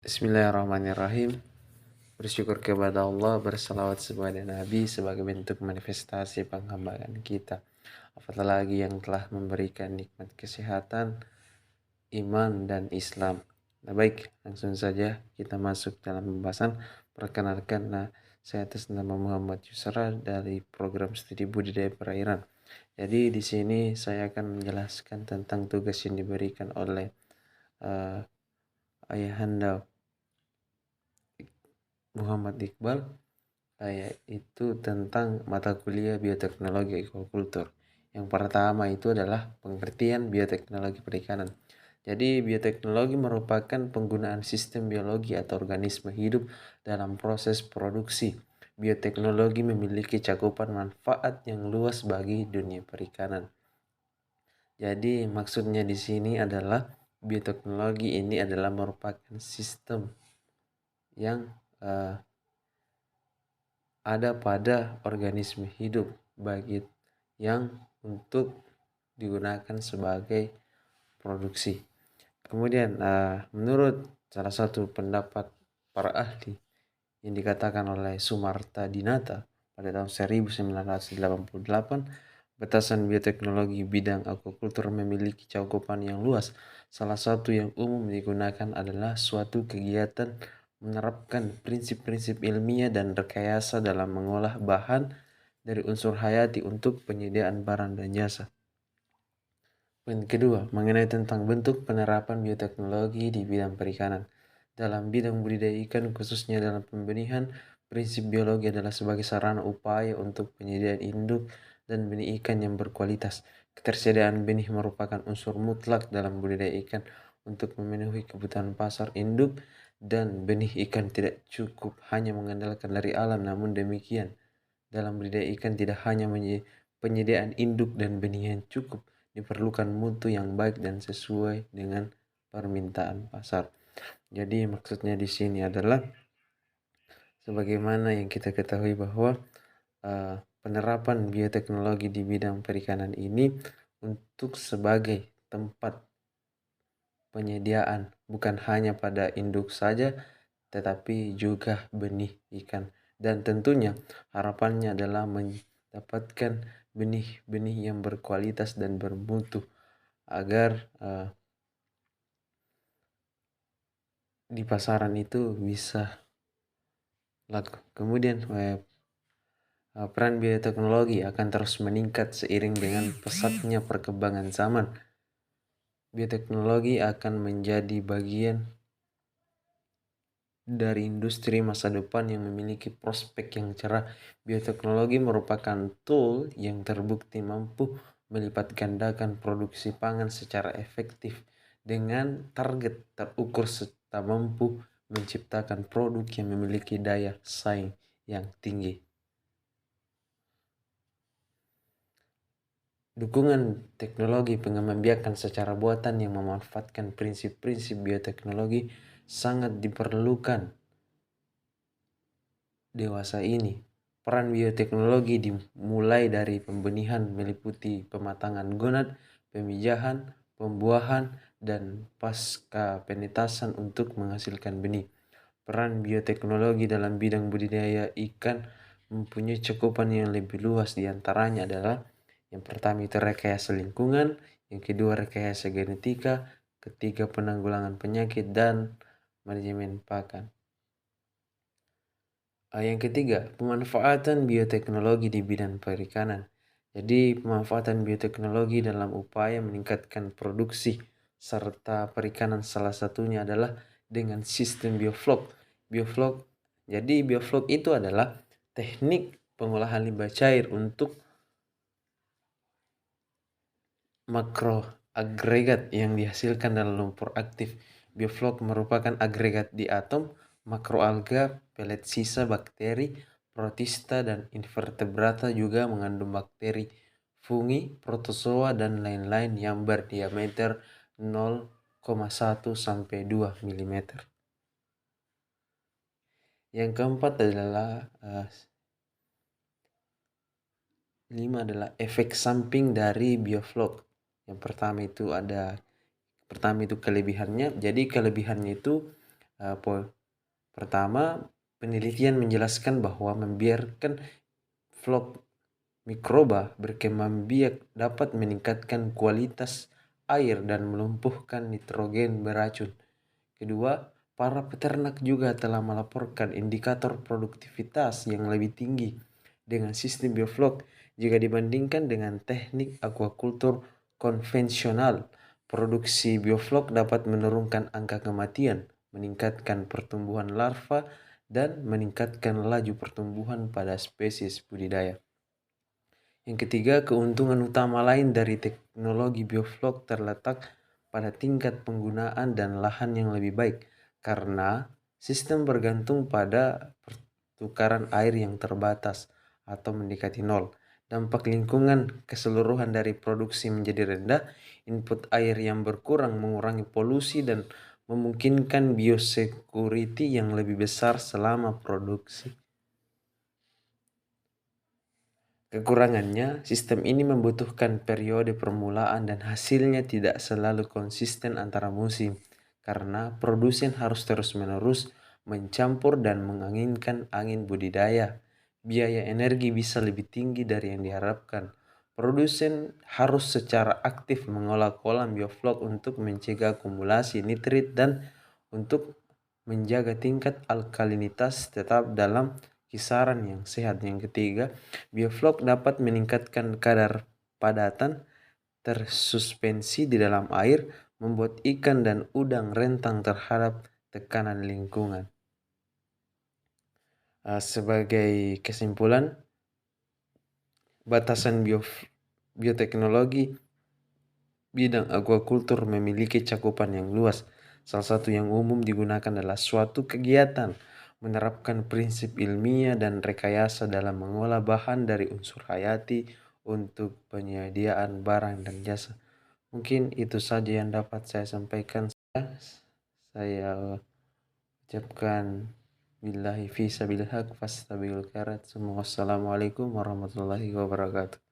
Bismillahirrahmanirrahim. Bersyukur kepada Allah, bersalawat kepada Nabi sebagai bentuk manifestasi penghambaan kita. Apatah lagi yang telah memberikan nikmat kesehatan, iman, dan Islam. Nah baik, langsung saja kita masuk dalam pembahasan. Perkenalkan, saya atas nama Muhammad Yusra dari program studi budidaya perairan. Jadi di sini saya akan menjelaskan tentang tugas yang diberikan oleh Ayahanda Muhammad Iqbal, yaitu tentang mata kuliah bioteknologi aquaculture. Yang pertama itu adalah pengertian bioteknologi perikanan. Jadi bioteknologi merupakan penggunaan sistem biologi atau organisme hidup dalam proses produksi. Bioteknologi memiliki cakupan manfaat yang luas bagi dunia perikanan. Jadi maksudnya di sini adalah bioteknologi ini adalah merupakan sistem yang ada pada organisme hidup, baik yang untuk digunakan sebagai produksi. Kemudian menurut salah satu pendapat para ahli yang dikatakan oleh Sumarta Dinata pada tahun 1988, batasan bioteknologi bidang aquaculture memiliki cakupan yang luas. Salah satu yang umum digunakan adalah suatu kegiatan menerapkan prinsip-prinsip ilmiah dan rekayasa dalam mengolah bahan dari unsur hayati untuk penyediaan barang dan jasa. Poin kedua, mengenai tentang bentuk penerapan bioteknologi di bidang perikanan. Dalam bidang budidaya ikan, khususnya dalam pembenihan, prinsip biologi adalah sebagai sarana upaya untuk penyediaan induk dan benih ikan yang berkualitas. Ketersediaan benih merupakan unsur mutlak dalam budidaya ikan untuk memenuhi kebutuhan pasar induk dan benih ikan tidak cukup hanya mengandalkan dari alam, namun demikian dalam budidaya ikan tidak hanya penyediaan induk dan benih yang cukup, diperlukan mutu yang baik dan sesuai dengan permintaan pasar. Jadi maksudnya di sini adalah sebagaimana yang kita ketahui bahwa penerapan bioteknologi di bidang perikanan ini untuk sebagai tempat penyediaan bukan hanya pada induk saja tetapi juga benih ikan, dan tentunya harapannya adalah mendapatkan benih-benih yang berkualitas dan bermutu agar di pasaran itu bisa laku. Kemudian peran bioteknologi akan terus meningkat seiring dengan pesatnya perkembangan zaman. Bioteknologi akan menjadi bagian dari industri masa depan yang memiliki prospek yang cerah. Bioteknologi merupakan tool yang terbukti mampu melipat gandakan produksi pangan secara efektif dengan target terukur serta mampu menciptakan produk yang memiliki daya saing yang tinggi. Dukungan teknologi pengembang secara buatan yang memanfaatkan prinsip-prinsip bioteknologi sangat diperlukan dewasa ini. Peran bioteknologi dimulai dari pembenihan meliputi pematangan gonad, pemijahan, pembuahan, dan pasca penetasan untuk menghasilkan benih. Peran bioteknologi dalam bidang budidaya ikan mempunyai cakupan yang lebih luas, diantaranya adalah yang pertama itu rekayasa lingkungan, yang kedua rekayasa genetika, ketiga penanggulangan penyakit, dan manajemen pakan. Yang ketiga, pemanfaatan bioteknologi di bidang perikanan. Jadi pemanfaatan bioteknologi dalam upaya meningkatkan produksi serta perikanan salah satunya adalah dengan sistem bioflok. Jadi bioflok itu adalah teknik pengolahan limbah cair untuk makroagregat yang dihasilkan dalam lumpur aktif. Bioflok merupakan agregat di atom, makroalga, pelet sisa bakteri, protista, dan invertebrata, juga mengandung bakteri, fungi, protozoa, dan lain-lain yang berdiameter 0,1 sampai 2 mm. Yang keempat adalah 5 adalah efek samping dari bioflok. Yang pertama itu kelebihannya. Jadi kelebihannya itu Pertama, penelitian menjelaskan bahwa membiarkan vlog mikroba berkembang biak dapat meningkatkan kualitas air dan melumpuhkan nitrogen beracun. Kedua, para peternak juga telah melaporkan indikator produktivitas yang lebih tinggi dengan sistem bioflok jika dibandingkan dengan teknik aquaculture konvensional. Produksi bioflok dapat menurunkan angka kematian, meningkatkan pertumbuhan larva, dan meningkatkan laju pertumbuhan pada spesies budidaya. Yang ketiga, keuntungan utama lain dari teknologi bioflok terletak pada tingkat penggunaan dan lahan yang lebih baik, karena sistem bergantung pada pertukaran air yang terbatas atau mendekati nol. Dampak lingkungan keseluruhan dari produksi menjadi rendah, input air yang berkurang mengurangi polusi dan memungkinkan biosecurity yang lebih besar selama produksi. Kekurangannya, sistem ini membutuhkan periode permulaan dan hasilnya tidak selalu konsisten antara musim, karena produsen harus terus-menerus mencampur dan menganginkan angin budidaya. Biaya energi bisa lebih tinggi dari yang diharapkan. Produsen harus secara aktif mengolah kolam bioflok untuk mencegah akumulasi nitrit dan untuk menjaga tingkat alkalinitas tetap dalam kisaran yang sehat. Yang ketiga, bioflok dapat meningkatkan kadar padatan tersuspensi di dalam air, membuat ikan dan udang rentang terhadap tekanan lingkungan. Sebagai kesimpulan, batasan bioteknologi bidang aquacultur memiliki cakupan yang luas. Salah satu yang umum digunakan adalah suatu kegiatan menerapkan prinsip ilmiah dan rekayasa dalam mengolah bahan dari unsur hayati untuk penyediaan barang dan jasa. Mungkin itu saja yang dapat saya sampaikan. Saya ucapkan billahi fi sabilillah fastabiqul khairat. Wassalamualaikum warahmatullahi wabarakatuh.